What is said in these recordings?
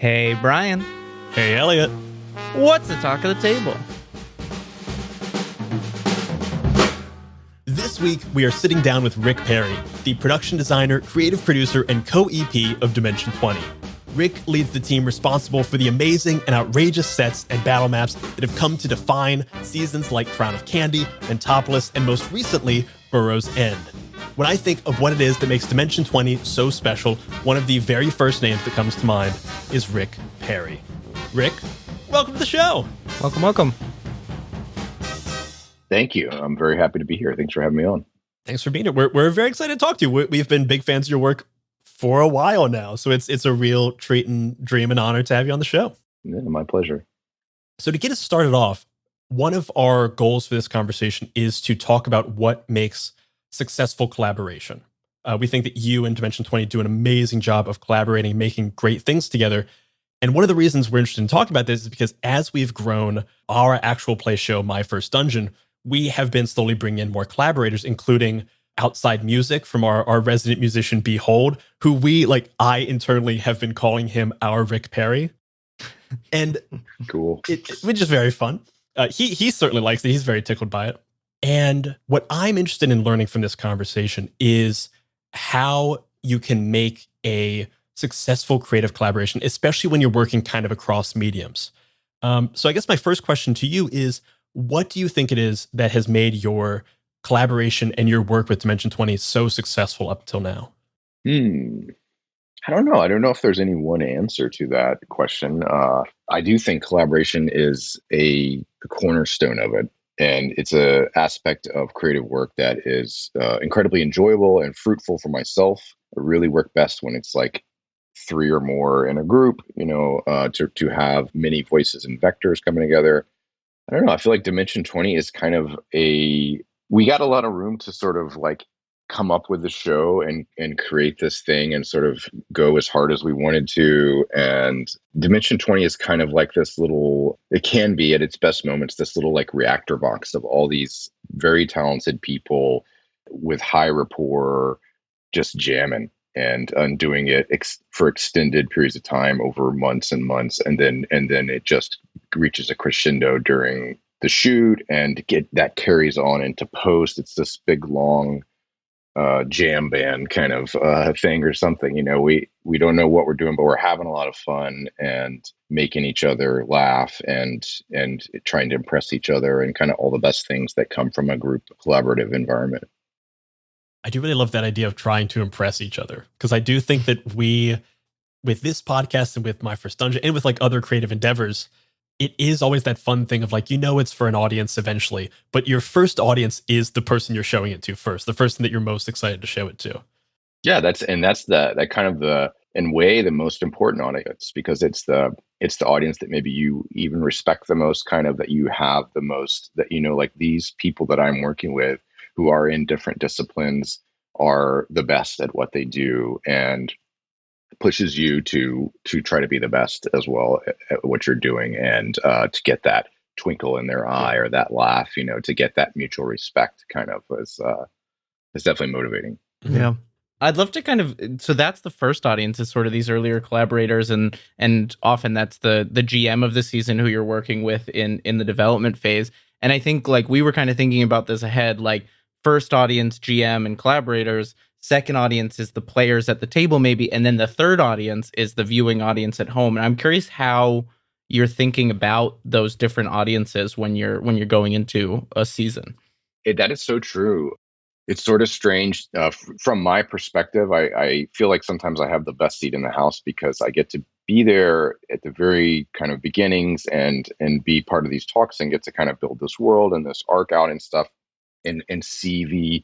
Hey, Brian. Hey, Elliot. What's the talk of the table? This week, we are sitting down with Rick Perry, the production designer, creative producer, and co-EP of Dimension 20. Rick leads the team responsible for the amazing and outrageous sets and battle maps that have come to define seasons like Crown of Candy, Mentopolis, and most recently, Burrow's End. When I think of what it is that makes Dimension 20 so special, one of the very first names that comes to mind is Rick Perry. Rick, welcome to the show. Welcome. Thank you. I'm very happy to be here. Thanks for having me on. Thanks for being here. We're very excited to talk to you. We've been big fans of your work for a while now, so it's a real treat and dream and honor to have you on the show. Yeah, my pleasure. So to get us started off, one of our goals for this conversation is to talk about what makes successful collaboration. We think that you and Dimension 20 do an amazing job of collaborating, making great things together. And one of the reasons we're interested in talking about this is because as we've grown our actual play show, My First Dungeon, we have been slowly bringing in more collaborators, including outside music from our resident musician, Behold, who I internally have been calling him our Rick Perry. And cool. Which is very fun. He certainly likes it. He's very tickled by it. And what I'm interested in learning from this conversation is how you can make a successful creative collaboration, especially when you're working kind of across mediums. So I guess my first question to you is, what do you think it is that has made your collaboration and your work with Dimension 20 so successful up until now? I don't know. I don't know if there's any one answer to that question. I do think collaboration is a cornerstone of it. And it's an aspect of creative work that is incredibly enjoyable and fruitful for myself. I really work best when it's like 3 or more in a group, to have many voices and vectors coming together. I don't know. I feel like Dimension 20 is kind of we got a lot of room to sort of like come up with the show and create this thing and sort of go as hard as we wanted to. And Dimension 20 is kind of like this little, it can be at its best moments, this little like reactor box of all these very talented people with high rapport, just jamming and doing it for extended periods of time over months and months. And then it just reaches a crescendo during the shoot and that carries on into post. It's this big, long, jam band kind of thing or something. We don't know what we're doing, but we're having a lot of fun and making each other laugh and trying to impress each other and kind of all the best things that come from a group collaborative environment. I do really love that idea of trying to impress each other, because I do think that with this podcast and with My First Dungeon and with like other creative endeavors, it is always that fun thing of like, it's for an audience eventually, but your first audience is the person you're showing it to first, the person that you're most excited to show it to. Yeah, that's that kind of the most important audience, because it's the audience that maybe you even respect the most, kind of that you have the most, that like these people that I'm working with who are in different disciplines are the best at what they do, and pushes you to try to be the best as well at what you're doing, and to get that twinkle in their eye or that laugh, to get that mutual respect kind of is definitely motivating. Yeah. I'd love to so that's the first audience, is sort of these earlier collaborators, and often that's the GM of the season who you're working with in the development phase. And I think like we were kind of thinking about this ahead, like first audience, GM and collaborators, second audience is the players at the table maybe, and then the third audience is the viewing audience at home. And I'm curious how you're thinking about those different audiences when you're going into a season. That is so true. It's sort of strange from my perspective. I feel like sometimes I have the best seat in the house because I get to be there at the very kind of beginnings and be part of these talks and get to kind of build this world and this arc out and stuff, and see the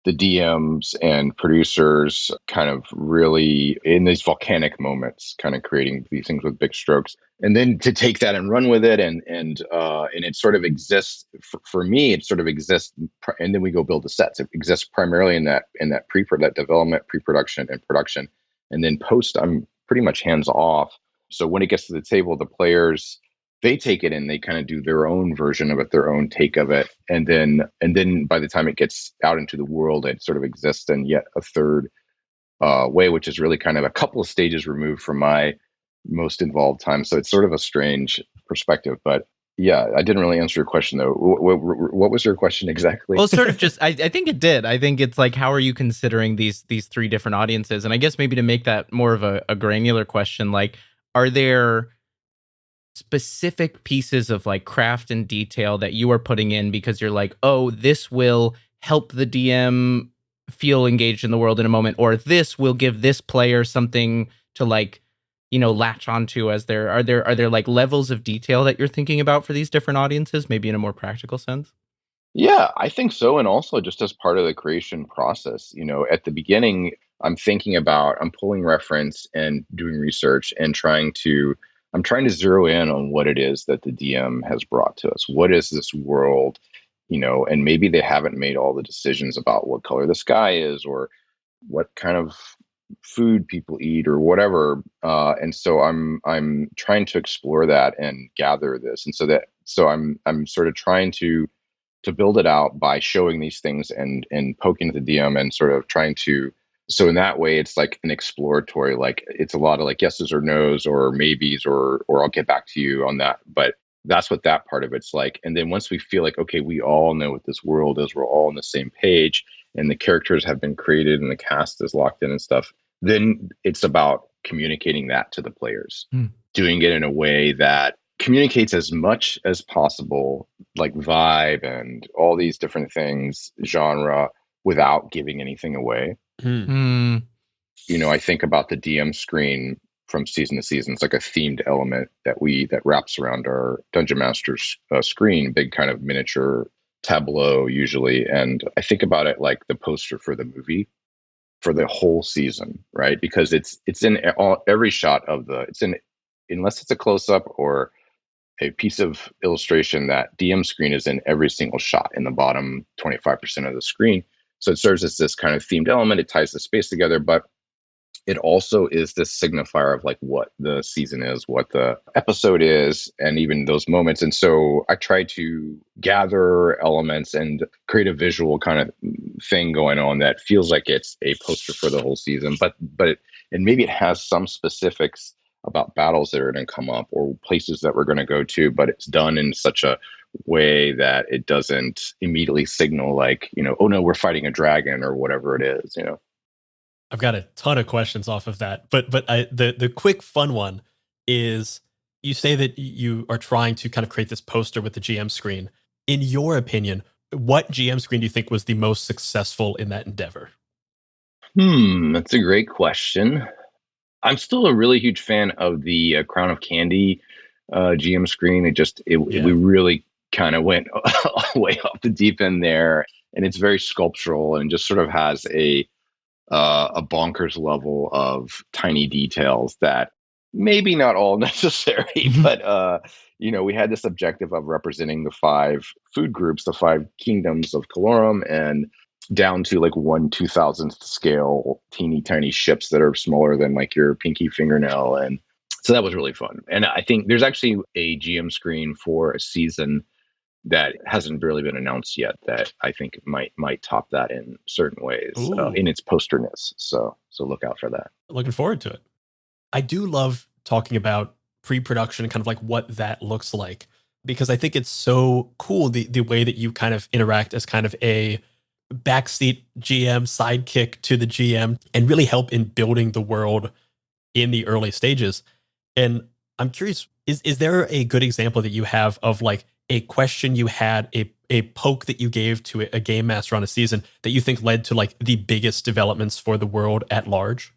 DMs and producers kind of really in these volcanic moments, kind of creating these things with big strokes, and then to take that and run with it, and it sort of exists for me. It sort of exists, and then we go build the sets. It exists primarily in that that development, pre-production, and production, and then post. I'm pretty much hands off. So when it gets to the table, the players, they take it and they kind of do their own version of it, their own take of it. And then by the time it gets out into the world, it sort of exists in yet a third way, which is really kind of a couple of stages removed from my most involved time. So it's sort of a strange perspective, but yeah, I didn't really answer your question though. What was your question exactly? Well, sort of just I think it did. I think it's like, how are you considering these three different audiences? And I guess maybe to make that more of a granular question, like, are there specific pieces of like craft and detail that you are putting in because you're like, oh, this will help the DM feel engaged in the world in a moment, or this will give this player something to like, latch onto as there are there like levels of detail that you're thinking about for these different audiences, maybe in a more practical sense? Yeah, I think so. And also just as part of the creation process, at the beginning, I'm pulling reference and doing research and I'm trying to zero in on what it is that the DM has brought to us. What is this world, and maybe they haven't made all the decisions about what color the sky is or what kind of food people eat or whatever. And so I'm trying to explore that and gather this. And I'm sort of trying to build it out by showing these things and poking at the DM and sort of trying to. So in that way, it's like an exploratory, like it's a lot of like yeses or nos or maybes or I'll get back to you on that. But that's what that part of it's like. And then once we feel like, okay, we all know what this world is, we're all on the same page and the characters have been created and the cast is locked in and stuff, then it's about communicating that to the players, doing it in a way that communicates as much as possible, like vibe and all these different things, genre, without giving anything away. Mm. I think about the DM screen from season to season. It's like a themed element that wraps around our Dungeon Master's screen, big kind of miniature tableau usually. And I think about it like the poster for the movie for the whole season, right? Because it's in every shot it's in, unless it's a close up or a piece of illustration, that DM screen is in every single shot in the bottom 25% of the screen. So it serves as this kind of themed element. It ties the space together, but it also is this signifier of like what the season is, what the episode is, and even those moments. And so I try to gather elements and create a visual kind of thing going on that feels like it's a poster for the whole season, and maybe it has some specifics about battles that are going to come up or places that we're going to go to, but it's done in such a way that it doesn't immediately signal like, oh no, we're fighting a dragon or whatever it is. I've got a ton of questions off of that, but the quick fun one is, you say that you are trying to kind of create this poster with the GM screen. In your opinion, what GM screen do you think was the most successful in that endeavor? That's a great question. I'm still a really huge fan of the Crown of Candy GM screen. We really kind of went way off the deep end there, and it's very sculptural and just sort of has a bonkers level of tiny details that maybe not all necessary, but we had this objective of representing the 5 food groups, the 5 kingdoms of Calorum, and down to like 1/2000th scale, teeny tiny ships that are smaller than like your pinky fingernail. And so that was really fun. And I think there's actually a GM screen for a season that hasn't really been announced yet that I think might top that in certain ways in its posterness. So look out for that. Looking forward to it. I do love talking about pre-production and kind of like what that looks like, because I think it's so cool the way that you kind of interact as kind of a backseat GM, sidekick to the GM, and really help in building the world in the early stages. And I'm curious, is there a good example that you have of like a question you had, a poke that you gave to a game master on a season that you think led to like the biggest developments for the world at large?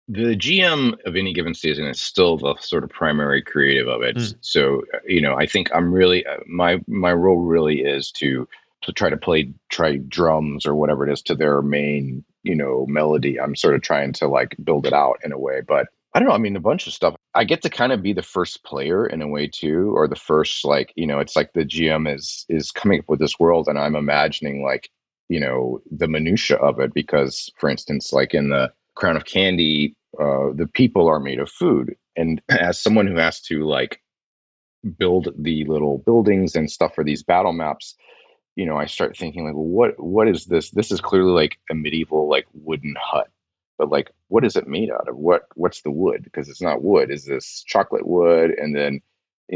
The GM of any given season is still the sort of primary creative of it. So, I think I'm really, my role really is to try to try drums or whatever it is to their main, melody. I'm sort of trying to like build it out in a way, but I don't know. I mean, a bunch of stuff. I get to kind of be the first player in a way too, or the first, like, it's like the GM is coming up with this world and I'm imagining like, the minutia of it. Because for instance, like in the Crown of Candy, the people are made of food. And as someone who has to like build the little buildings and stuff for these battle maps, I start thinking like, well, what is this? This is clearly like a medieval like wooden hut. but like, what is it made out of? What's the wood? Because it's not wood. Is this chocolate wood? And then,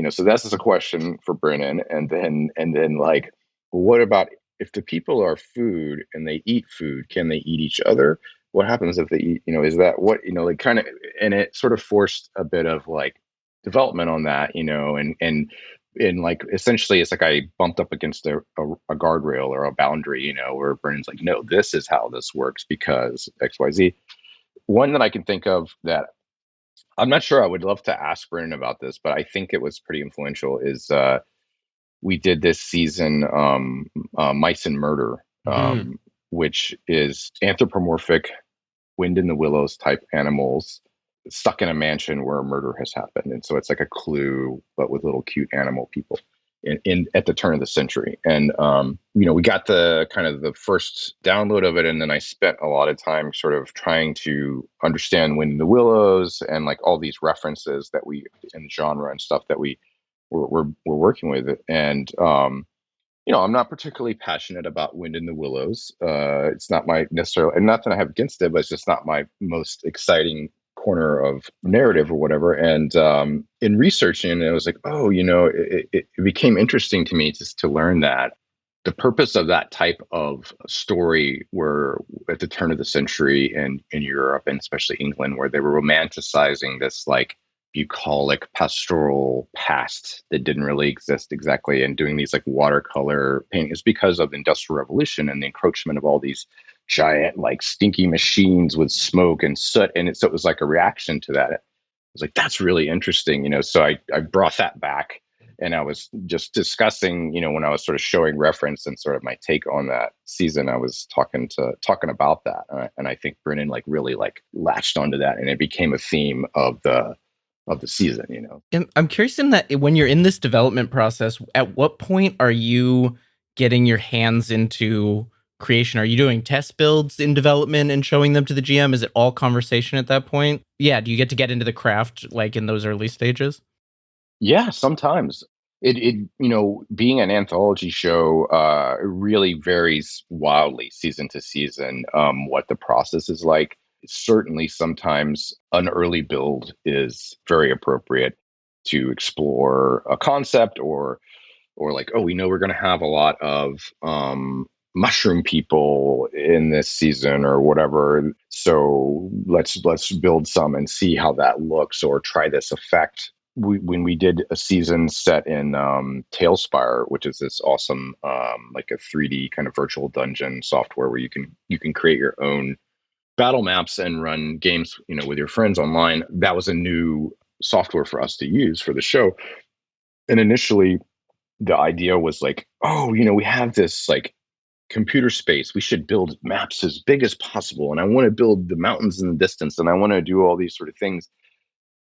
so that's just a question for Brennan. And then like, well, what about if the people are food and they eat food? Can they eat each other? What happens if they eat? Is that what like kind of? And it sort of forced a bit of like development on that, and like essentially it's like I bumped up against a guardrail or a boundary, where Brennan's like, no, this is how this works because XYZ. One that I can think of that I'm not sure, I would love to ask Brennan about this, but I think it was pretty influential, is we did this season, Mice and Murder, which is anthropomorphic wind in the willows type animals stuck in a mansion where a murder has happened. And so it's like a Clue, but with little cute animal people in at the turn of the century. And, we got the kind of the first download of it. And then I spent a lot of time sort of trying to understand Wind in the Willows and like all these references that we in genre and stuff that we're working with. And, I'm not particularly passionate about Wind in the Willows. It's not my necessarily, and not that I have against it, but it's just not my most exciting corner of narrative or whatever. And in researching it, I was like, oh, it became interesting to me just to learn that the purpose of that type of story were at the turn of the century in Europe and especially England, where they were romanticizing this like bucolic pastoral past that didn't really exist exactly, and doing these like watercolor painting is because of the Industrial Revolution and the encroachment of all these giant like stinky machines with smoke and soot. And so it was like a reaction to that. It was like, that's really interesting, so I brought that back, and I was just discussing, when I was sort of showing reference and sort of my take on that season, I was talking about that, and I think Brennan like really like latched onto that, and it became a theme of the season, And I'm curious in that when you're in this development process, at what point are you getting your hands into creation? Are you doing test builds in development and showing them to the GM? Is it all conversation at that point? Yeah. Do you get into the craft like in those early stages? Yeah, sometimes it being an anthology show, it really varies wildly season to season, what the process is like. Certainly sometimes an early build is very appropriate to explore a concept, or like, oh, we know we're going to have a lot of mushroom people in this season or whatever, so let's build some and see how that looks, or try this effect. When we did a season set in Tailspire, which is this awesome like a 3D kind of virtual dungeon software where you can create your own battle maps and run games, with your friends online. That was a new software for us to use for the show. And initially the idea was like, oh, we have this like computer space. We should build maps as big as possible. And I want to build the mountains in the distance, and I want to do all these sort of things.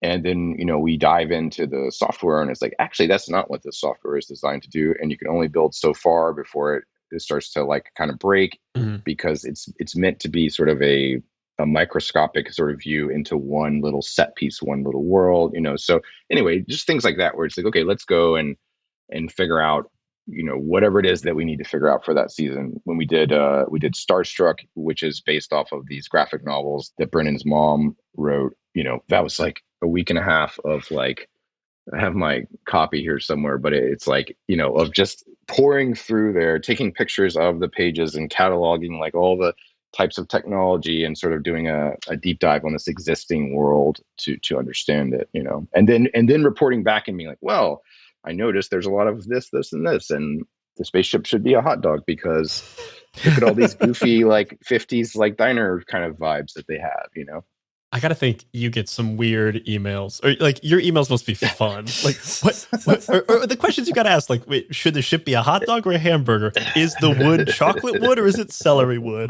And then, we dive into the software, and it's like, actually, that's not what the software is designed to do. And you can only build so far before it starts to like kind of break, because it's meant to be sort of a microscopic sort of view into one little set piece, one little world, So anyway, just things like that, where it's like, okay, let's go and figure out, whatever it is that we need to figure out for that season. When we did Starstruck, which is based off of these graphic novels that Brennan's mom wrote, that was like a week and a half of like, I have my copy here somewhere, but it's like, of just pouring through there, taking pictures of the pages and cataloging like all the types of technology, and sort of doing a deep dive on this existing world to understand it, and then reporting back and being like, well, I noticed there's a lot of this, and this, and the spaceship should be a hot dog because look at all these goofy like 50s like diner kind of vibes that they have, I gotta think you get some weird emails, or like your emails must be fun. Like what or the questions you gotta ask, like, wait, should the ship be a hot dog or a hamburger? Is the wood chocolate wood or is it celery wood?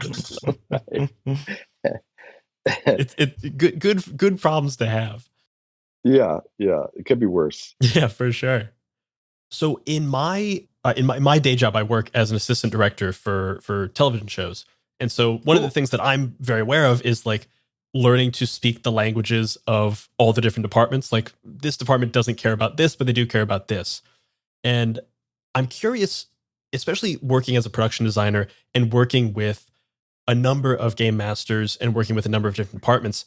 It's good problems to have. Yeah, it could be worse. Yeah, for sure. So in my day job, I work as an assistant director for television shows, and so one of the things that I'm very aware of is like learning to speak the languages of all the different departments. Like, this department doesn't care about this, but they do care about this. And I'm curious, especially working as a production designer and working with a number of game masters and working with a number of different departments.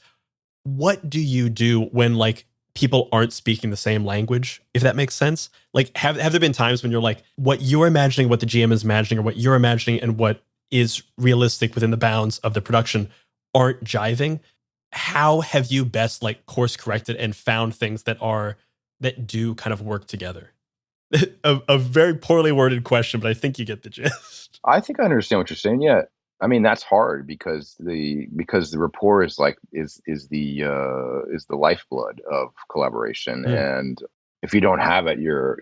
What do you do when like people aren't speaking the same language, if that makes sense? Like, have there been times when you're like, what you're imagining, what the GM is imagining, or what you're imagining and what is realistic within the bounds of the production aren't jiving? How have you best like course corrected and found things that do kind of work together? A very poorly worded question, but I think you get the gist. I think I understand what you're saying. Yeah. I mean, that's hard because the rapport is like is the lifeblood of collaboration. And if you don't have it, you're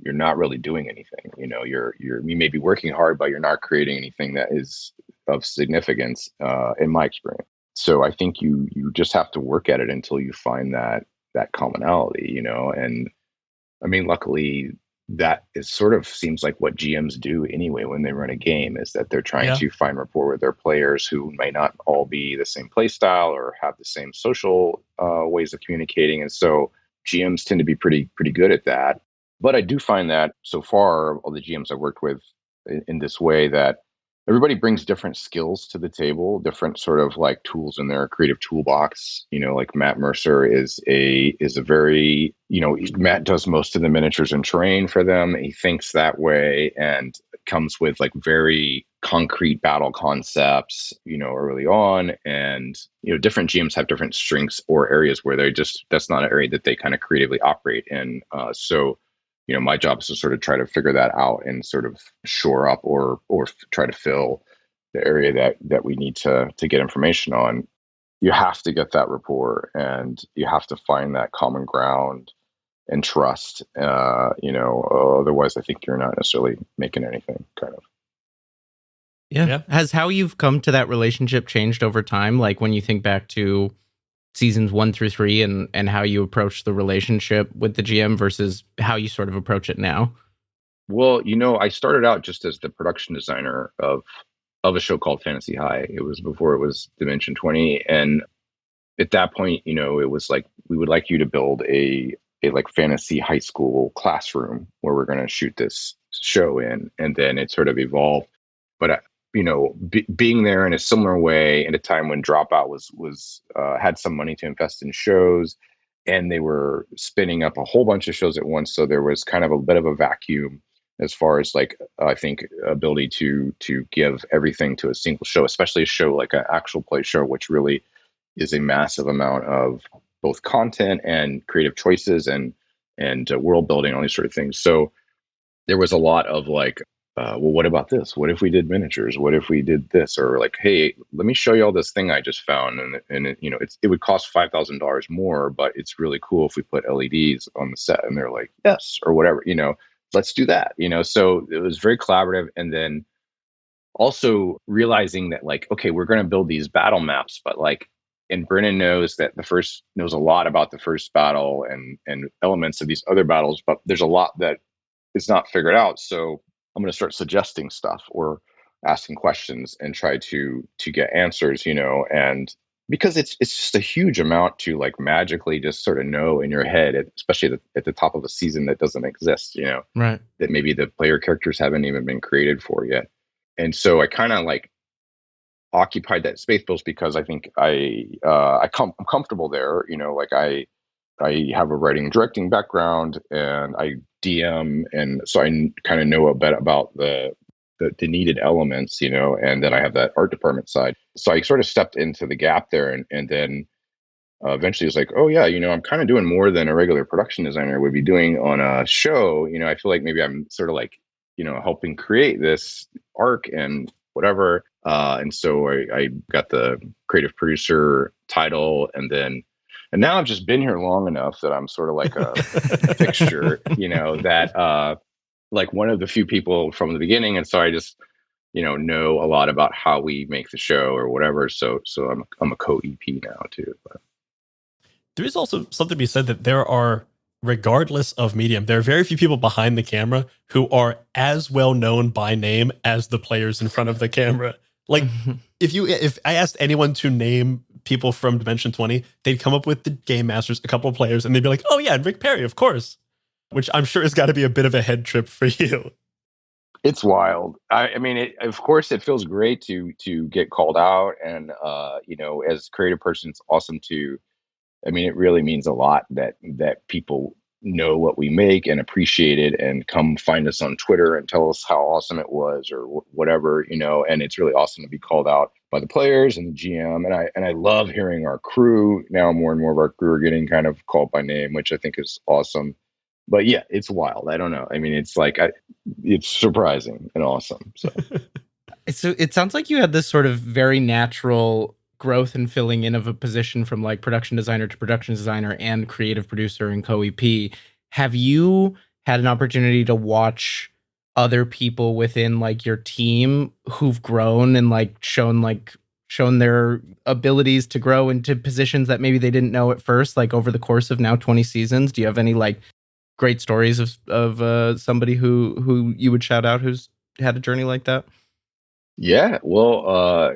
not really doing anything. You may be working hard, but you're not creating anything that is of significance, in my experience. So I think you just have to work at it until you find that commonality, and I mean, luckily, that is sort of seems like what GMs do anyway when they run a game, is that they're trying to find rapport with their players who may not all be the same play style or have the same social ways of communicating. And so GMs tend to be pretty good at that. But I do find that so far, all the GMs I've worked with in this way, that everybody brings different skills to the table, different sort of like tools in their creative toolbox. Like Matt Mercer is a very, Matt does most of the miniatures and terrain for them. He thinks that way and comes with like very concrete battle concepts, early on. And, different GMs have different strengths or areas where that's not an area that they kind of creatively operate in. So my job is to sort of try to figure that out and sort of shore up or try to fill the area that we need to get information on. You have to get that rapport and you have to find that common ground and trust, otherwise I think you're not necessarily making anything kind of. Yeah. Has how you've come to that relationship changed over time? Like when you think back to seasons 1 through 3 and how you approach the relationship with the GM versus how you sort of approach it now? Well, I started out just as the production designer of a show called Fantasy High. It was before it was Dimension 20. And at that point, it was like, we would like you to build a like fantasy high school classroom where we're going to shoot this show in. And then it sort of evolved. But being there in a similar way at a time when Dropout was had some money to invest in shows, and they were spinning up a whole bunch of shows at once. So there was kind of a bit of a vacuum as far as like, I think, ability to give everything to a single show, especially a show like an actual play show, which really is a massive amount of both content and creative choices and world building, all these sort of things. So there was a lot of like, well, what about this? What if we did miniatures? What if we did this? Or like, hey, let me show you all this thing I just found. And it, it would cost $5,000 more, but it's really cool if we put LEDs on the set. And they're like, yes, or whatever, let's do that. So it was very collaborative. And then also realizing that like, okay, we're going to build these battle maps, but like, and Brennan knows that knows a lot about the first battle and elements of these other battles, but there's a lot that is not figured out. So I'm going to start suggesting stuff or asking questions and try to get answers, and because it's just a huge amount to like magically just sort of know in your head, especially at the top of a season that doesn't exist, right? That maybe the player characters haven't even been created for yet. And so I kind of like occupied that space both because I think I'm comfortable there, like I have a writing and directing background and I DM. And so I kind of know a bit about the needed elements, and then I have that art department side. So I sort of stepped into the gap there and then eventually it was like, oh yeah, I'm kind of doing more than a regular production designer would be doing on a show. I feel like maybe I'm sort of like, helping create this arc and whatever. And so I got the creative producer title and now I've just been here long enough that I'm sort of like a fixture, that like one of the few people from the beginning. And so I just, know a lot about how we make the show or whatever. So I'm a co-EP now too. But. There is also something to be said that there are, regardless of medium, there are very few people behind the camera who are as well known by name as the players in front of the camera. Like if I asked anyone to name people from Dimension 20, they'd come up with the game masters, a couple of players, and they'd be like, oh yeah, and Rick Perry, of course, which I'm sure has got to be a bit of a head trip for you. It's wild. I mean, of course, it feels great to get called out, and as a creative person, it's awesome to. I mean, it really means a lot that people know what we make and appreciate it, and come find us on Twitter and tell us how awesome it was, or whatever, And it's really awesome to be called out by the players and the GM, and I love hearing our crew now. More and more of our crew are getting kind of called by name, which I think is awesome. But yeah, it's wild. I don't know. I mean, it's surprising and awesome. So it sounds like you had this sort of very natural growth and filling in of a position from like production designer to production designer and creative producer and co-EP. Have you had an opportunity to watch other people within like your team who've grown and like shown their abilities to grow into positions that maybe they didn't know at first, like over the course of now 20 seasons? Do you have any like great stories of somebody who you would shout out who's had a journey like that? Yeah, well,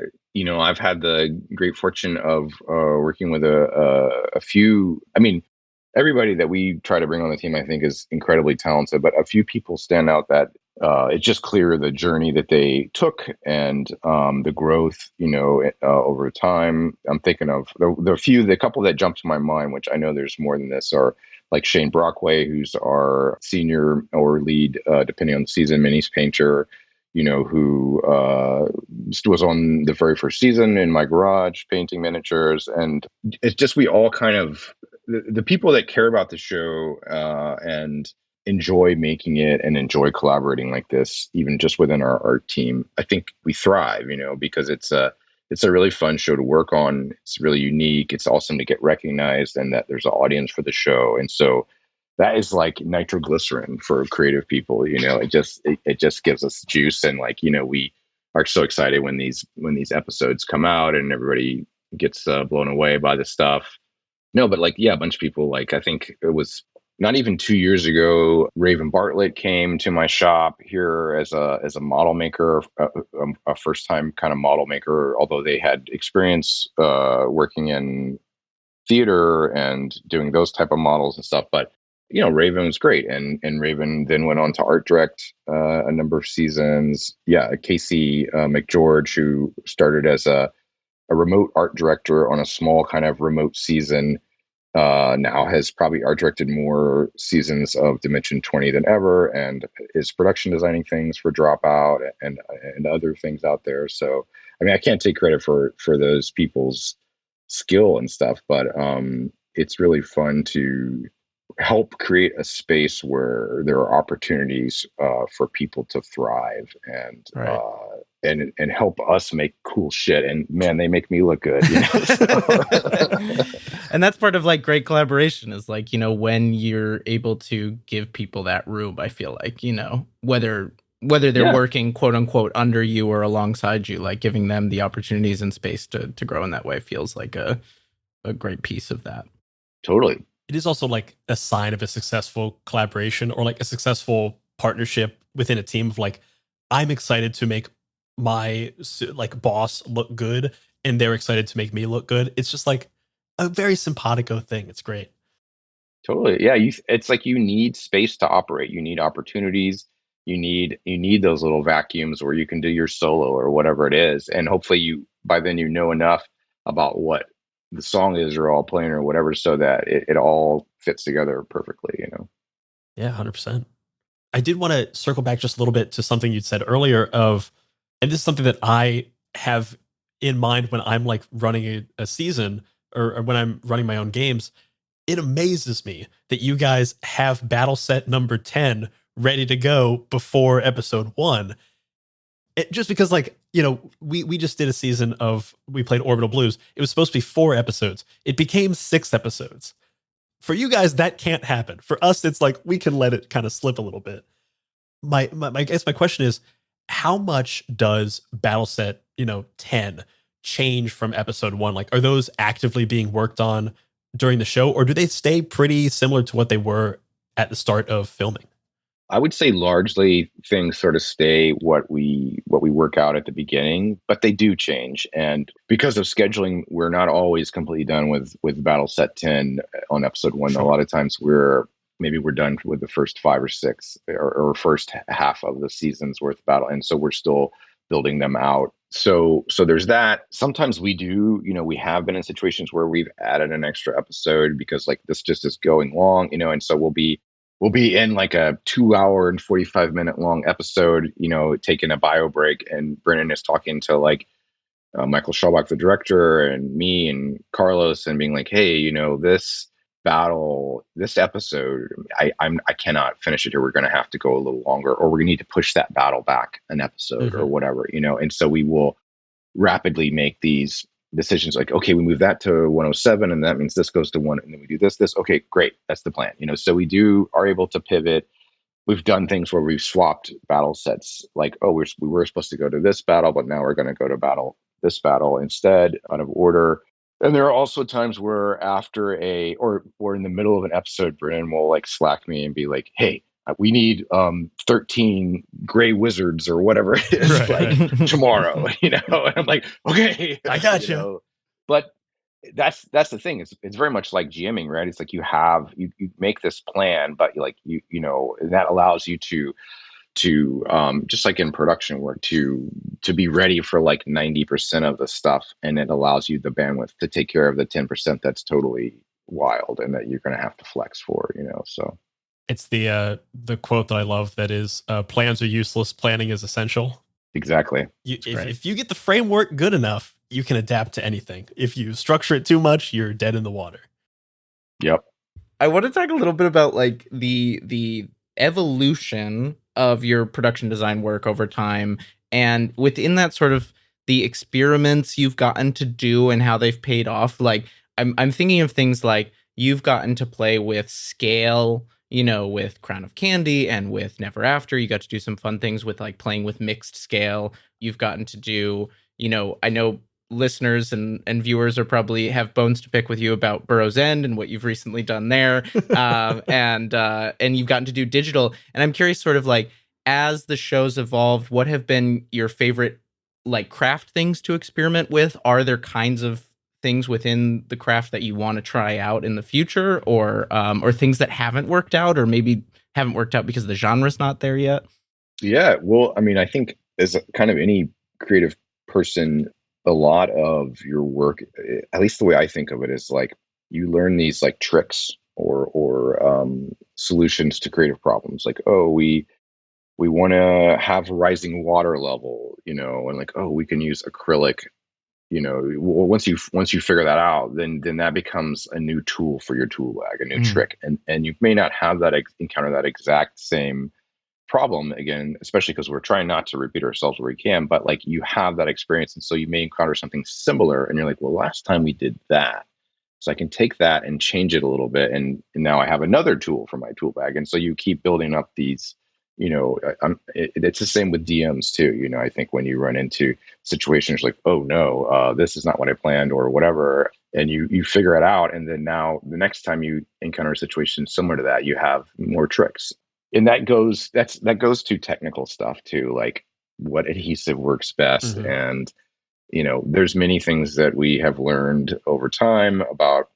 I've had the great fortune of working with a few. I mean, everybody that we try to bring on the team, I think, is incredibly talented, but a few people stand out that it's just clear the journey that they took, and the growth, over time. I'm thinking of the couple that jump to my mind, which I know there's more than this, are like Shane Brockway, who's our senior or lead, depending on the season, minis painter, who was on the very first season in my garage painting miniatures. And it's just, we all kind of, the people that care about the show and enjoy making it and enjoy collaborating like this, even just within our art team, I think we thrive, because it's a really fun show to work on. It's really unique. It's awesome to get recognized and that there's an audience for the show. And so that is like nitroglycerin for creative people. It just gives us juice, and like, we are so excited when these episodes come out and everybody gets blown away by the stuff. No, but like, yeah, a bunch of people, like, I think it was not even 2 years ago, Raven Bartlett came to my shop here as a model maker, a first time kind of model maker, although they had experience working in theater and doing those type of models and stuff. But Raven was great, and Raven then went on to art direct a number of seasons. Yeah, Casey McGeorge, who started as a remote art director on a small kind of remote season, now has probably art directed more seasons of Dimension 20 than ever, and is production designing things for Dropout and other things out there. So, I mean, I can't take credit for those people's skill and stuff, but it's really fun to help create a space where there are opportunities for people to thrive, and Right. And help us make cool shit. And man, they make me look good. And that's part of like great collaboration is like, when you're able to give people that room, I feel like, whether they're Yeah, working quote unquote under you or alongside you, like giving them the opportunities and space to grow in that way feels like a great piece of that. totally. It is also like a sign of a successful collaboration or like a successful partnership within a team of like, I'm excited to make my like boss look good and they're excited to make me look good. It's just like a very simpatico thing. It's great. Totally. Yeah, it's like you need space to operate. You need opportunities. You need those little vacuums where you can do your solo or whatever it is. And hopefully by then you know enough about what the song is you're all playing or whatever, so that it all fits together perfectly. Yeah, 100%. I did want to circle back just a little bit to something you'd said earlier and this is something that I have in mind when I'm like running a season or when I'm running my own games. It amazes me that you guys have battle set number 10 ready to go before episode 1. Just because like, we just did a season we played Orbital Blues. It was supposed to be 4 episodes. It became 6 episodes. For you guys, that can't happen. For us, it's like we can let it kind of slip a little bit. I guess my question is, how much does battle set 10 change from episode 1? Like, are those actively being worked on during the show, or do they stay pretty similar to what they were at the start of filming? I would say largely things sort of stay what we work out at the beginning, but they do change. And because of scheduling, we're not always completely done with Battle Set 10 on episode 1. A Sure. lot of times we're maybe we're done with the first 5 or 6 or first half of the season's worth of battle, and so we're still building them out. So there's that. Sometimes we do, we have been in situations where we've added an extra episode because like this just is going long, and so we'll be in like a 2 hour and 45 minute long episode, taking a bio break, and Brennan is talking to like Michael Schaubach, the director, and me and Carlos, and being like, hey, this episode, I cannot finish it here. We're going to have to go a little longer, or we're going to need to push that battle back an episode or whatever, and so we will rapidly make these decisions like, okay, we move that to 107, and that means this goes to one, and then we do this. Okay, great. That's the plan. So we are able to pivot. We've done things where we've swapped battle sets, like, oh, we were supposed to go to this battle, but now we're going to go to this battle instead, out of order. And there are also times where after or in the middle of an episode, Brennan will like Slack me and be like, hey, we need 13 gray wizards or whatever it is, tomorrow, and I'm like, okay, I got you. But that's the thing. It's very much like GMing, right? It's like you make this plan, but and that allows you to just like in production work to be ready for like 90% of the stuff, and it allows you the bandwidth to take care of the 10% that's totally wild and that you're going to have to flex for, so it's the quote that I love that is plans are useless, planning is essential. Exactly. If you get the framework good enough, you can adapt to anything. If you structure it too much, you're dead in the water. Yep. I want to talk a little bit about like the evolution of your production design work over time, and within that sort of the experiments you've gotten to do and how they've paid off. Like I'm thinking of things like you've gotten to play with scale, with Crown of Candy and with Never After. You got to do some fun things with like playing with mixed scale. You've gotten to do, I know listeners and viewers are probably have bones to pick with you about Burrow's End and what you've recently done there. And you've gotten to do digital. And I'm curious, sort of like, as the show's evolved, what have been your favorite like craft things to experiment with? Are there kinds of things within the craft that you want to try out in the future, or things that haven't worked out, or maybe haven't worked out because the genre's not there yet? Yeah, well, I mean, I think as kind of any creative person, a lot of your work, at least the way I think of it, is like you learn these like tricks or solutions to creative problems. Like, oh, we want to have a rising water level, and like, oh, we can use acrylic. Once you figure that out, then that becomes a new tool for your tool bag, a new trick, and you may not have that encounter that exact same problem again, especially because we're trying not to repeat ourselves where we can, but like you have that experience, and so you may encounter something similar, and you're like, well, last time we did that, so I can take that and change it a little bit, and now I have another tool for my tool bag, and so you keep building up these. It's the same with DMs too. I think when you run into situations like, oh no, this is not what I planned or whatever, and you figure it out, and then now the next time you encounter a situation similar to that, you have more tricks, and that goes to technical stuff too, like what adhesive works best, and there's many things that we have learned over time about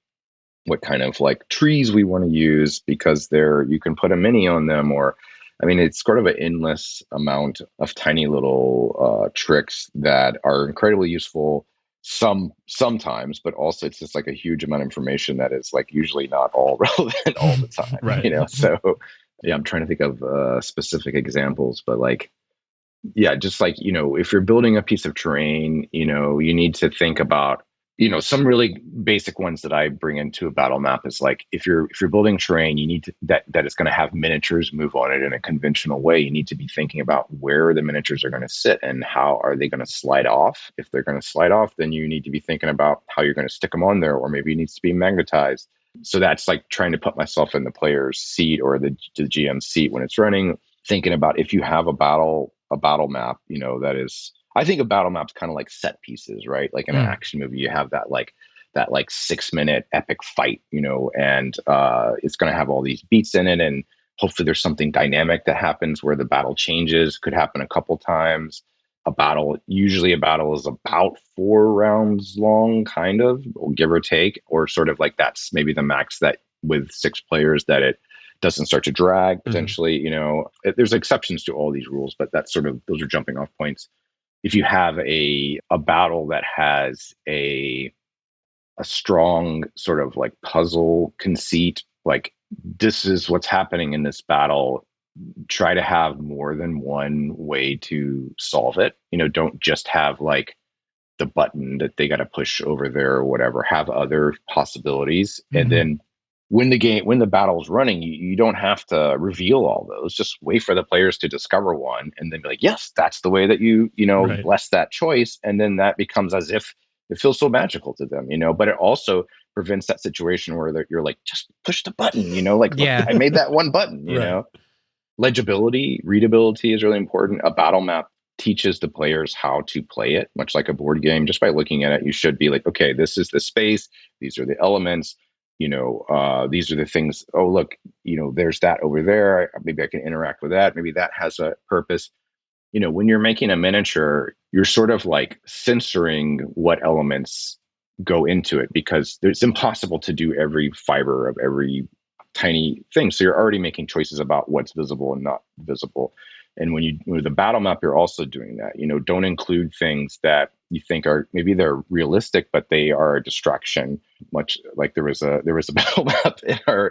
what kind of like trees we want to use, because you can put a mini on them, or I mean, it's sort of an endless amount of tiny little tricks that are incredibly useful sometimes, but also it's just like a huge amount of information that is like usually not all relevant all the time. Right. So yeah, I'm trying to think of specific examples, but like, yeah, just like, if you're building a piece of terrain, you need to think about, some really basic ones that I bring into a battle map is like, if you're building terrain, you need to, that it's going to have miniatures move on it in a conventional way. You need to be thinking about where the miniatures are going to sit and how are they going to slide off. If they're going to slide off, then you need to be thinking about how you're going to stick them on there, or maybe it needs to be magnetized. So that's like trying to put myself in the player's seat or the GM's seat when it's running, thinking about if you have a battle map, that is, I think a battle map's kind of like set pieces, right? Like in an action movie, you have that 6-minute epic fight, and it's going to have all these beats in it, and hopefully there's something dynamic that happens where the battle changes. Could happen a couple times. Usually a battle is about 4 rounds long, kind of, or give or take, or sort of like that's maybe the max that with 6 players that it doesn't start to drag potentially. There's exceptions to all these rules, but that's sort of, those are jumping off points. If you have a battle that has a strong sort of like puzzle conceit, like this is what's happening in this battle, try to have more than one way to solve it. Don't just have like the button that they got to push over there or whatever. Have other possibilities. And then when the battle's running, you don't have to reveal all those. Just wait for the players to discover one and then be like, yes, that's the way that you Right. bless that choice. And then that becomes as if it feels so magical to them, but it also prevents that situation where you're like, just push the button, like, Yeah. look, I made that one button, Right. Legibility, readability is really important. A battle map teaches the players how to play it, much like a board game. Just by looking at it, you should be like, okay, this is the space. These are the elements. These are the things. Oh, look, there's that over there. Maybe I can interact with that. Maybe that has a purpose. When you're making a miniature, you're sort of like censoring what elements go into it because it's impossible to do every fiber of every tiny thing. So you're already making choices about what's visible and not visible. And with the battle map, you're also doing that. Don't include things that you think are maybe they're realistic, but they are a distraction. Much like there was a battle map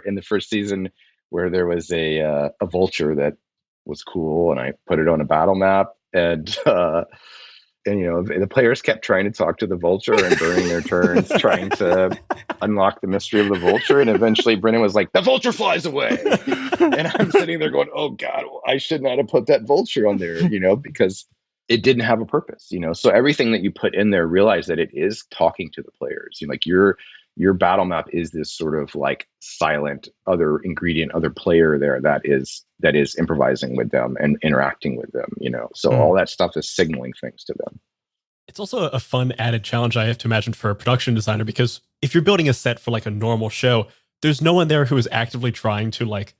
in the first season where there was a vulture that was cool, and I put it on a battle map, and the players kept trying to talk to the vulture and burning their turns trying to unlock the mystery of the vulture, and eventually Brennan was like, the vulture flies away. And I'm sitting there going, oh god, I should not have put that vulture on there, because it didn't have a purpose. So everything that you put in there, realize that it is talking to the players. Like your battle map is this sort of like silent other ingredient, other player there that is improvising with them and interacting with them, so all that stuff is signaling things to them. It's also a fun added challenge, I have to imagine, for a production designer, because if you're building a set for like a normal show, there's no one there who is actively trying to like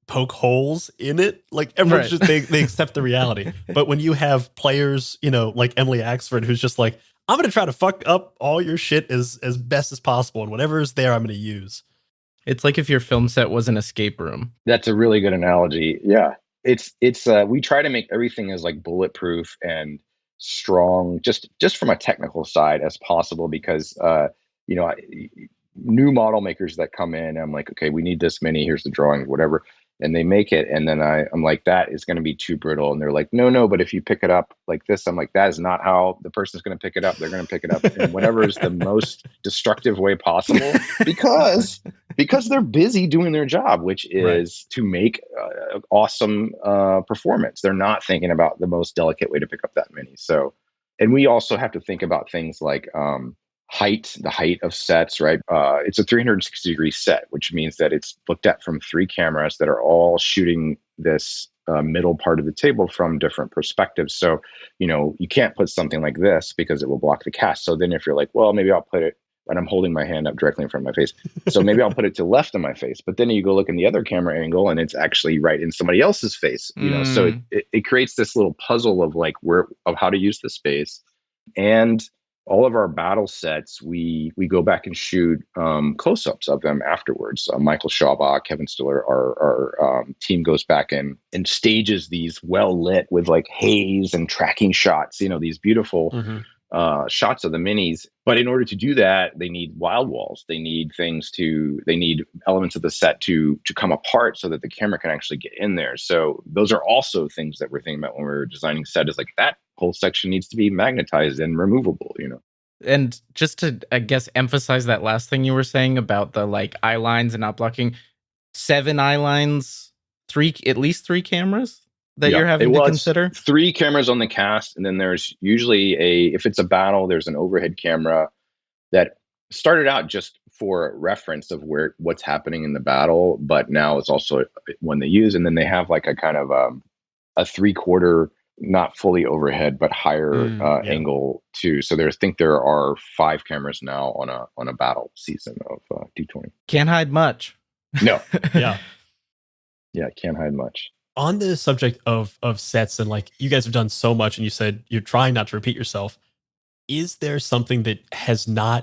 poke holes in it. Like everyone's just they accept the reality. But when you have players, like Emily Axford, who's just like, I'm going to try to fuck up all your shit as best as possible, and whatever is there, I'm going to use. It's like if your film set was an escape room. That's a really good analogy. Yeah. It's we try to make everything as like bulletproof and strong, just from a technical side as possible, because new model makers that come in, I'm like, okay, we need this many, here's the drawings, whatever. And they make it. And then I'm like, that is going to be too brittle. And they're like, no, but if you pick it up like this, I'm like, that is not how the person's going to pick it up. They're going to pick it up in whatever is the most destructive way possible, because they're busy doing their job, which is to make awesome performance. They're not thinking about the most delicate way to pick up that many. So, and we also have to think about things like, the height of sets, right? It's a 360-degree set, which means that it's looked at from 3 cameras that are all shooting this middle part of the table from different perspectives. So, you can't put something like this because it will block the cast. So then if you're like, well, maybe I'll put it, and I'm holding my hand up directly in front of my face, so maybe I'll put it to left of my face. But then you go look in the other camera angle and it's actually right in somebody else's face, So it creates this little puzzle of like of how to use the space. And all of our battle sets, we go back and shoot close-ups of them afterwards. Michael Schaubaugh, Kevin Stiller, our team goes back and stages these well-lit with like haze and tracking shots, these beautiful shots of the minis. But in order to do that, they need wild walls. They need elements of the set to come apart so that the camera can actually get in there. So those are also things that we're thinking about when we're designing set, is like that whole section needs to be magnetized and removable, And just to, I guess, emphasize that last thing you were saying about the like eye lines and not blocking, 7 eye lines, at least 3 cameras that you're having to consider? 3 cameras on the cast, and then there's usually if it's a battle, there's an overhead camera that started out just for reference of what's happening in the battle, but now it's also one they use. And then they have like a kind of a 3/4, not fully overhead, but higher angle too. So there are 5 cameras now on a battle season of D20. Can't hide much. No. Yeah. Yeah, can't hide much. On the subject of sets, and like you guys have done so much, and you said you're trying not to repeat yourself, is there something that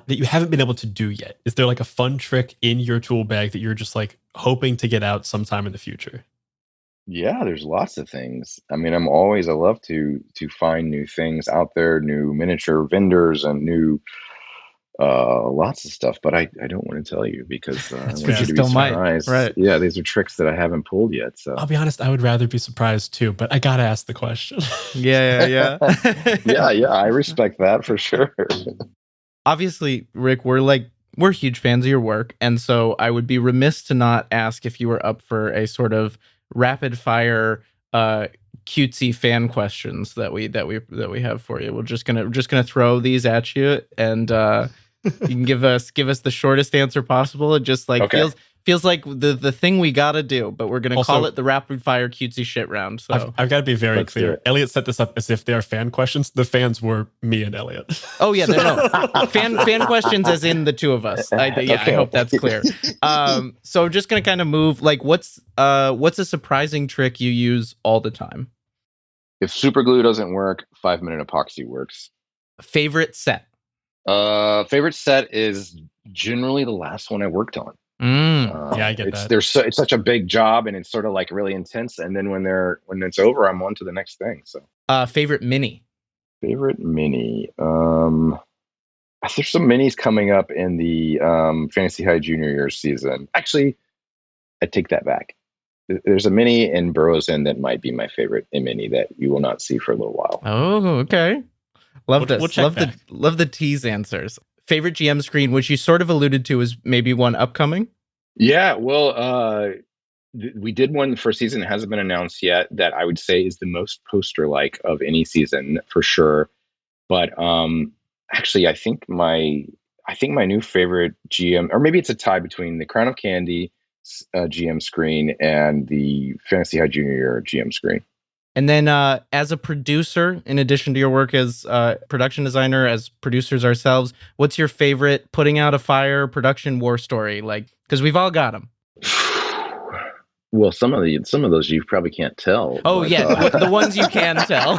you haven't been able to do yet? Is there like a fun trick in your tool bag that you're just like, hoping to get out sometime in the future? Yeah, there's lots of things. I mean, I love to find new things out there, new miniature vendors and new lots of stuff, but I don't want to tell you because I That's want fair. you You to be still might, surprised. right? Yeah, these are tricks that I haven't pulled yet. So I'll be honest, I would rather be surprised too, but I gotta ask the question. Yeah. yeah, I respect that for sure. Obviously, Rick, we're huge fans of your work, and so I would be remiss to not ask if you were up for a sort of rapid fire cutesy fan questions that we have for you. We're just gonna throw these at you, and you can give us the shortest answer possible. It just like Okay. feels like the thing we gotta do, but we're gonna Also, call it the rapid fire cutesy shit round. So I've got to be very Let's do clear. it. Elliot set this up as if they are fan questions. The fans were me and Elliot. oh yeah, no fan questions as in the two of us. I Okay. hope that's clear. So we're just gonna kind of move like what's a surprising trick you use all the time? If super glue doesn't work, 5-minute epoxy works. Favorite set? Favorite set is generally the last one I worked on. Yeah, I get that. It's such a big job and it's sort of like really intense. And then when it's over, I'm on to the next thing. So Favorite mini? favorite mini. There's some minis coming up in the Fantasy High Junior Year season. Actually, I take that back. There's a mini in Burroughs End that might be my favorite mini that you will not see for a little while. Oh, okay. Love this. We'll check back. Love the tease answers. Favorite GM screen, which you sort of alluded to, is maybe one upcoming. Yeah, well, we did one for season. It hasn't been announced yet. That I would say is the most poster-like of any season for sure. But actually, I think my new favorite GM, or maybe it's a tie between the Crown of Candy GM screen and the Fantasy High Junior Year GM screen. And then as a producer, in addition to your work as production designer, as producers ourselves, what's your favorite putting out a fire production war story? Like, because we've all got them. Well, some of those you probably can't tell. Oh, but, yeah, the ones you can tell.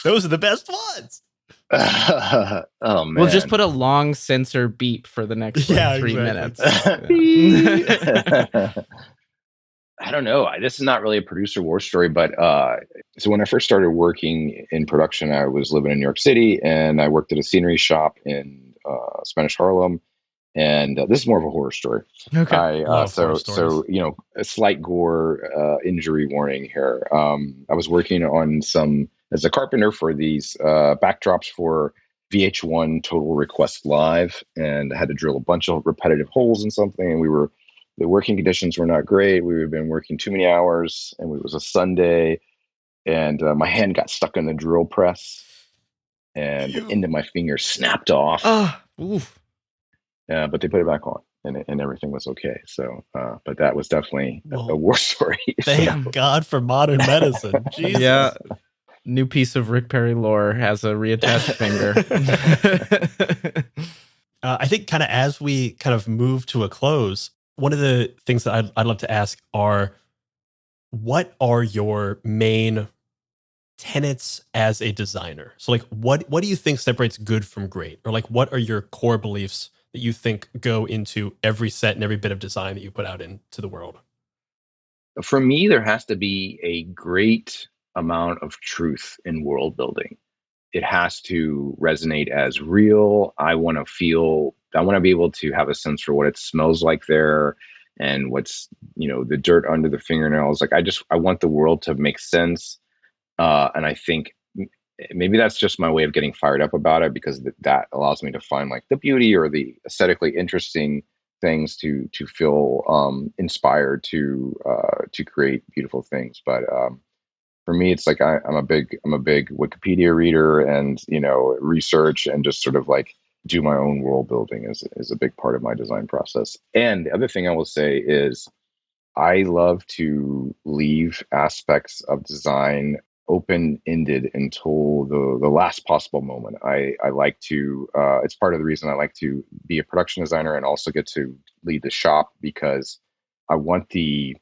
Those are the best ones. Oh man! We'll just put a long censor beep for the next 3 minutes. I don't know. This is not really a producer war story, but so when I first started working in production, I was living in New York City, and I worked at a scenery shop in Spanish Harlem. And this is more of a horror story. Okay. So a slight gore injury warning here. I was working on as a carpenter for these backdrops for VH1 Total Request Live, and I had to drill a bunch of repetitive holes in something. And the working conditions were not great. We had been working too many hours, and it was a Sunday, and my hand got stuck in the drill press, and the end of my finger snapped off. Oof. But they put it back on, and everything was okay. So, but that was definitely a war story. Thank God for modern medicine. Jesus. Yeah. New piece of Rick Perry lore has a reattached finger. I think kind of as we kind of move to a close, one of the things that I'd love to ask are, what are your main tenets as a designer? So like, what do you think separates good from great? Or like, what are your core beliefs that you think go into every set and every bit of design that you put out into the world? For me, there has to be a great amount of truth in world building. It has to resonate as real. I want to be able to have a sense for what it smells like there and what's, the dirt under the fingernails. Like I want the world to make sense. And I think maybe that's just my way of getting fired up about it, because that allows me to find like the beauty or the aesthetically interesting things to feel inspired to create beautiful things. But for me, it's like I'm a big Wikipedia reader, and research and just sort of like do my own world building is a big part of my design process. And the other thing I will say is I love to leave aspects of design open-ended until the last possible moment. I like to it's part of the reason I like to be a production designer and also get to lead the shop, because I want the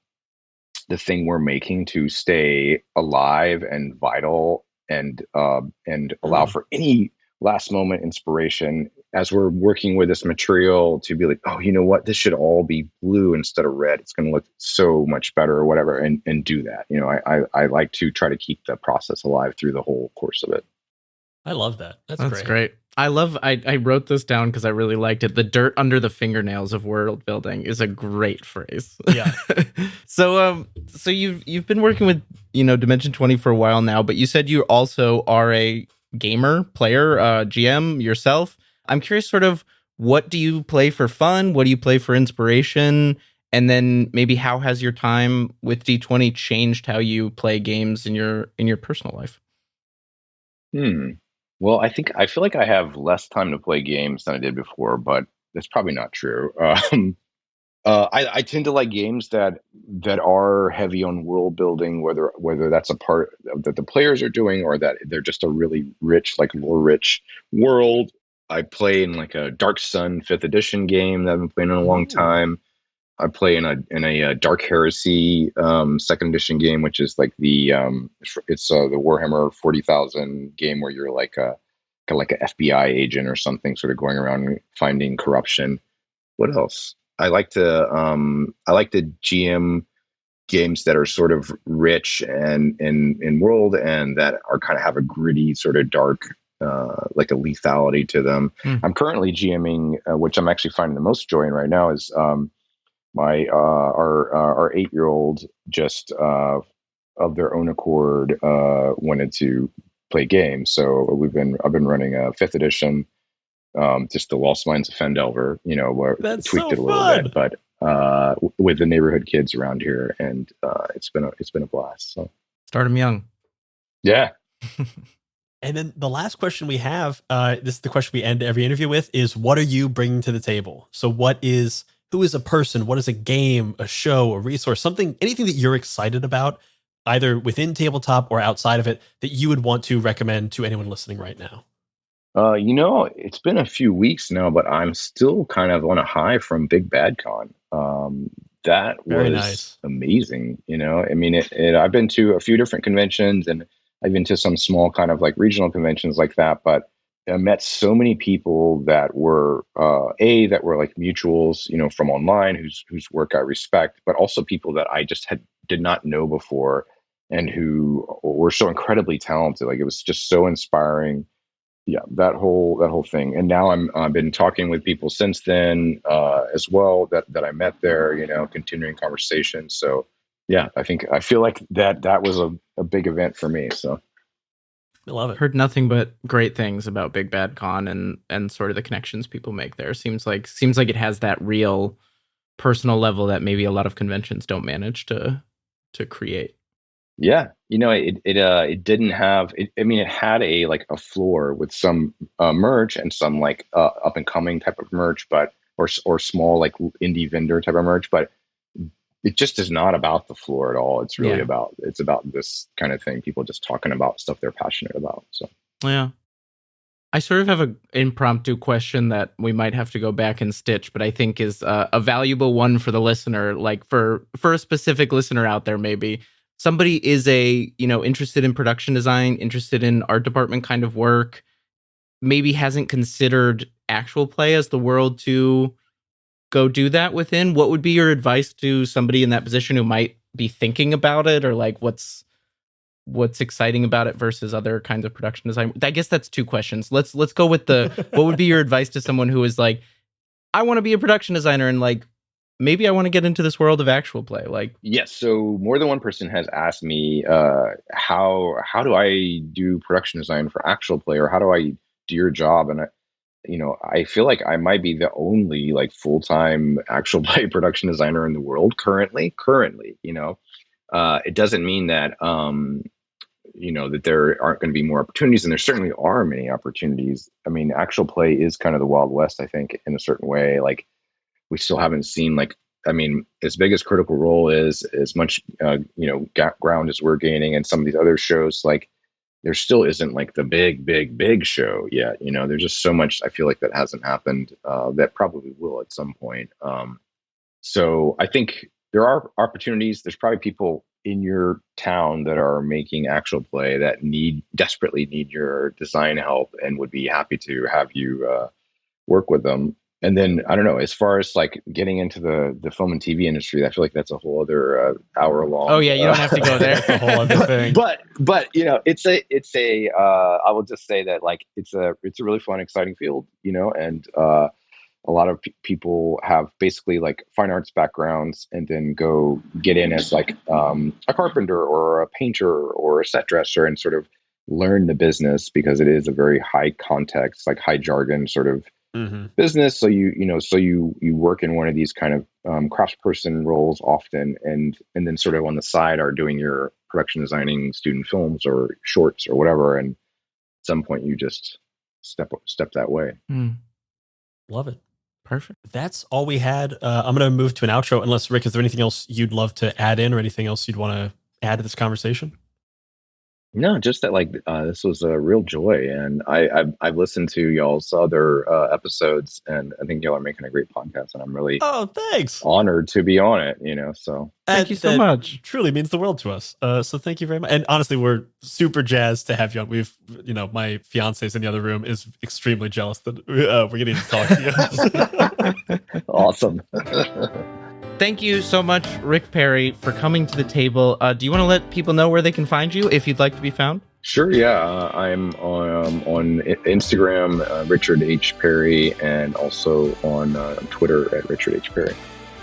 thing we're making to stay alive and vital and allow for any last moment inspiration as we're working with this material to be like, oh, you know what, this should all be blue instead of red. It's going to look so much better or whatever, and do that. I like to try to keep the process alive through the whole course of it. I love that. That's great. I wrote this down because I really liked it. The dirt under the fingernails of world building is a great phrase. Yeah. So you've been working with, Dimension 20 for a while now, but you said you also are a gamer, player, GM yourself. I'm curious, sort of, what do you play for fun? What do you play for inspiration? And then maybe how has your time with D20 changed how you play games in your personal life? Well, I feel like I have less time to play games than I did before, but that's probably not true. I tend to like games that are heavy on world building, whether that's a part that the players are doing or that they're just a really rich, like lore rich world. I play in like a Dark Sun 5th edition game that I've been playing in a long time. I play in a Dark Heresy 2nd edition game, which is like it's the Warhammer 40,000 game where you're like a kind of like an FBI agent or something, sort of going around finding corruption. What else? I like to GM games that are sort of rich and in world, and that are kind of have a gritty sort of dark, like a lethality to them. I'm currently GMing, which I'm actually finding the most joy in right now, is my our 8-year-old just of their own accord wanted to play games. So I've been running a 5th edition, just the Lost Mines of Fendelver, where That's tweaked so it a little fun. bit, but with the neighborhood kids around here, and it's been a blast. So Start them young. yeah. And then the last question we have, this is the question we end every interview with, is what are you bringing to the table? So who is a person? What is a game, a show, a resource, anything that you're excited about, either within tabletop or outside of it, that you would want to recommend to anyone listening right now? It's been a few weeks now, but I'm still kind of on a high from Big Bad Con. That Very was nice. amazing. I mean, I've been to a few different conventions, and I've been to some small kind of like regional conventions like that, but I met so many people that were that were like mutuals, from online, whose work I respect, but also people that I just did not know before, and who were so incredibly talented. Like, it was just so inspiring. Yeah, that whole thing. And now I've been talking with people since then, as well, that I met there, continuing conversations. So yeah, I feel like that was a big event for me. So I love it. Heard nothing but great things about Big Bad Con and sort of the connections people make there. Seems like it has that real personal level that maybe a lot of conventions don't manage to create. yeah, it didn't have it. I mean, it had a floor with some merch and some like up and coming type of merch, but or small like indie vendor type of merch, but it just is not about the floor at all. It's really about this kind of thing. People just talking about stuff they're passionate about. So yeah. I sort of have an impromptu question that we might have to go back and stitch, but I think is a valuable one for the listener, like for a specific listener out there. Maybe somebody is interested in production design, interested in art department kind of work, maybe hasn't considered actual play as the world to go do that within. What would be your advice to somebody in that position who might be thinking about it, or like what's exciting about it versus other kinds of production design? I guess that's two questions. Let's go with what would be your advice to someone who is like, I want to be a production designer, and like, maybe I want to get into this world of actual play. Like, yes. So more than one person has asked me, how do I do production design for actual play, or how do I do your job? And I feel like I might be the only like full-time actual play production designer in the world currently. It doesn't mean that that there aren't going to be more opportunities, and there certainly are many opportunities. I mean, actual play is kind of the Wild West, I think, in a certain way. Like, we still haven't seen, like, I mean, as big as Critical Role is, as much ground as we're gaining, and some of these other shows, like, there still isn't like the big show yet. There's just so much, I feel like, that hasn't happened, that probably will at some point. So I think there are opportunities. There's probably people in your town that are making actual play that desperately need your design help, and would be happy to have you work with them. And then I don't know, as far as like getting into the film and TV industry, I feel like that's a whole other hour long. Oh yeah, you don't have to go there. That's a whole other thing. But you know, it's a I will just say that like it's a really fun, exciting field, you know, and a lot of people have basically like fine arts backgrounds and then go get in as like a carpenter or a painter or a set dresser and sort of learn the business, because it is a very high context, like high jargon sort of business. So you work in one of these kind of craftsperson roles often, and then sort of on the side are doing your production designing student films or shorts or whatever. And at some point you just step that way. Love it. Perfect. That's all we had. I'm going to move to an outro. Unless, Rick, is there anything else you'd love to add in, or anything else you'd want to add to this conversation? No, just that like this was a real joy, and I've listened to y'all's other episodes, and I think y'all are making a great podcast, and I'm really thanks honored to be on it. You know, so thank you so much. Truly means the world to us. So thank you very much. And honestly, we're super jazzed to have you on. We've, my fiance's in the other room is extremely jealous that we're getting to talk to you. Awesome. Thank you so much, Rick Perry, for coming to the table. Do you want to let people know where they can find you if you'd like to be found? Sure, yeah. I'm on Instagram, Richard H. Perry, and also on Twitter at Richard H. Perry.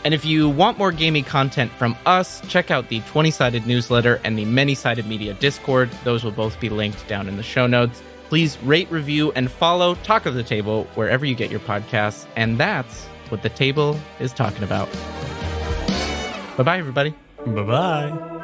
And if you want more gaming content from us, check out the 20-sided newsletter and the many-sided media Discord. Those will both be linked down in the show notes. Please rate, review, and follow Talk of the Table wherever you get your podcasts. And that's what the table is talking about. Bye-bye, everybody. Bye-bye.